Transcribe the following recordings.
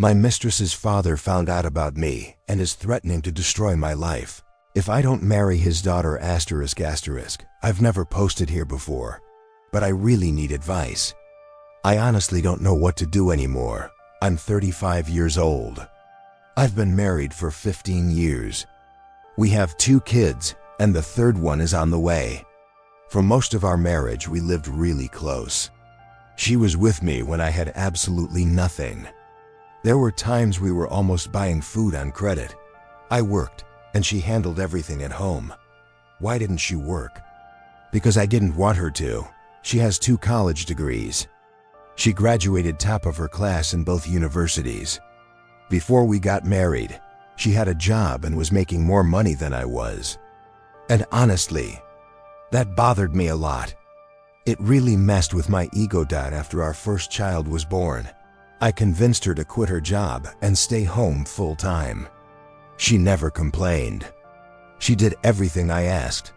My mistress's father found out about me and is threatening to destroy my life if I don't marry his daughter ***. I've never posted here before, but I really need advice. I honestly don't know what to do anymore. I'm 35 years old. I've been married for 15 years. We have 2 kids, and the third one is on the way. For most of our marriage, we lived really close. She was with me when I had absolutely nothing. There were times we were almost buying food on credit. I worked, and she handled everything at home. Why didn't she work? Because I didn't want her to. She has 2 college degrees. She graduated top of her class in both universities. Before we got married, she had a job and was making more money than I was. And honestly, that bothered me a lot. It really messed with my ego. After our first child was born, I convinced her to quit her job and stay home full time. She never complained. She did everything I asked.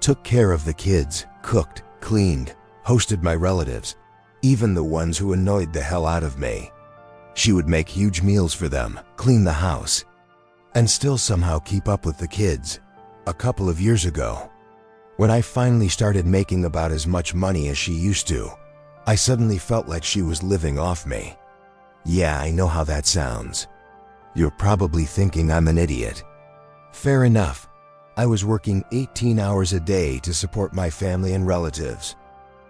Took care of the kids, cooked, cleaned, hosted my relatives, even the ones who annoyed the hell out of me. She would make huge meals for them, clean the house, and still somehow keep up with the kids. A couple of years ago, when I finally started making about as much money as she used to, I suddenly felt like she was living off me. Yeah, I know how that sounds. You're probably thinking I'm an idiot. Fair enough. I was working 18 hours a day to support my family and relatives.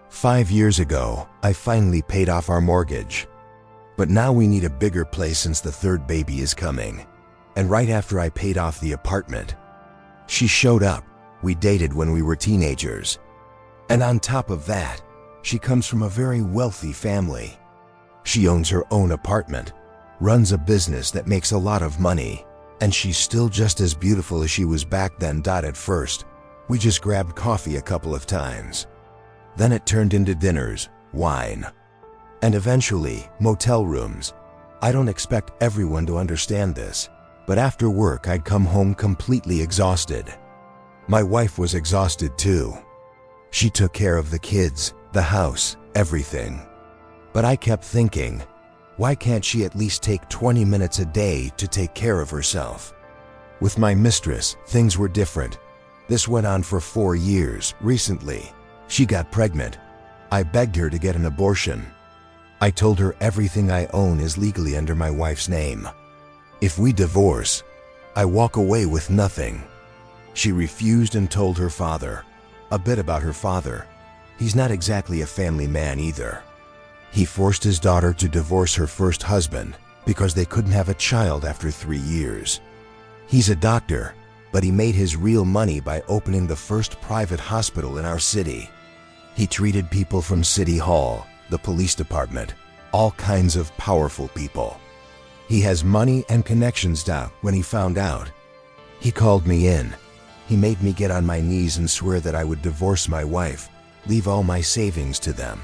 5 years ago, I finally paid off our mortgage. But now we need a bigger place since the third baby is coming. And right after I paid off the apartment, she showed up. We dated when we were teenagers. And on top of that, she comes from a very wealthy family. She owns her own apartment, runs a business that makes a lot of money, and she's still just as beautiful as she was back then. At first, we just grabbed coffee a couple of times. Then it turned into dinners, wine, and eventually motel rooms. I don't expect everyone to understand this, but after work I'd come home completely exhausted. My wife was exhausted too. She took care of the kids, the house, everything. But I kept thinking, why can't she at least take 20 minutes a day to take care of herself? With my mistress, things were different. This went on for 4 years. Recently, she got pregnant. I begged her to get an abortion. I told her everything I own is legally under my wife's name. If we divorce, I walk away with nothing. She refused and told her father. A bit about her father. He's not exactly a family man either. He forced his daughter to divorce her first husband because they couldn't have a child after 3 years. He's a doctor, but he made his real money by opening the first private hospital in our city. He treated people from City Hall, the police department, all kinds of powerful people. He has money and connections. When he found out, he called me in. He made me get on my knees and swear that I would divorce my wife, leave all my savings to them,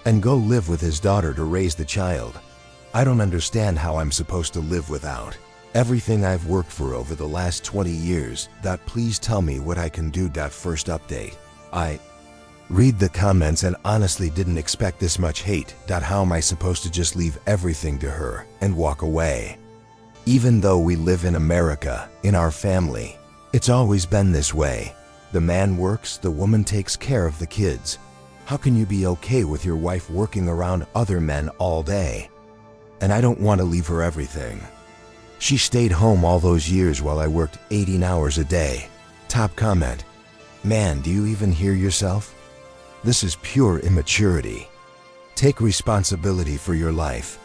and go live with his daughter to raise the child. I don't understand how I'm supposed to live without everything I've worked for over the last 20 years. Please tell me what I can do. First update. I read the comments and honestly didn't expect this much hate. How am I supposed to just leave everything to her and walk away? Even though we live in America, in our family, it's always been this way. The man works, the woman takes care of the kids. How can you be okay with your wife working around other men all day? And I don't want to leave her everything. She stayed home all those years while I worked 18 hours a day. Top comment. Man, do you even hear yourself? This is pure immaturity. Take responsibility for your life.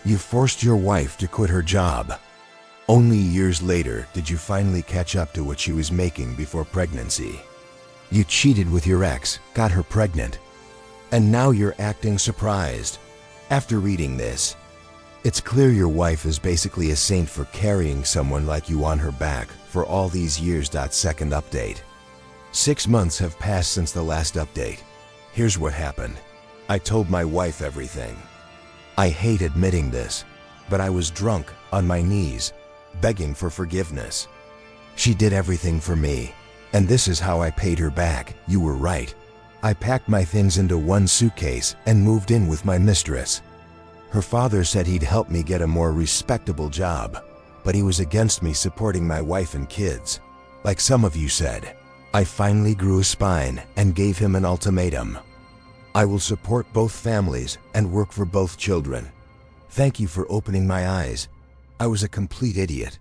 You forced your wife to quit her job. Only years later did you finally catch up to what she was making before pregnancy. You cheated with your ex, got her pregnant, and now you're acting surprised. After reading this, it's clear your wife is basically a saint for carrying someone like you on her back for all these years. Second update. 6 months have passed since the last update. Here's what happened. I told my wife everything. I hate admitting this, but I was drunk, on my knees, begging for forgiveness. She did everything for me, and this is how I paid her back. You were right. I packed my things into one suitcase and moved in with my mistress. Her father said he'd help me get a more respectable job, but he was against me supporting my wife and kids. Like some of you said, I finally grew a spine and gave him an ultimatum. I will support both families and work for both children. Thank you for opening my eyes. I was a complete idiot.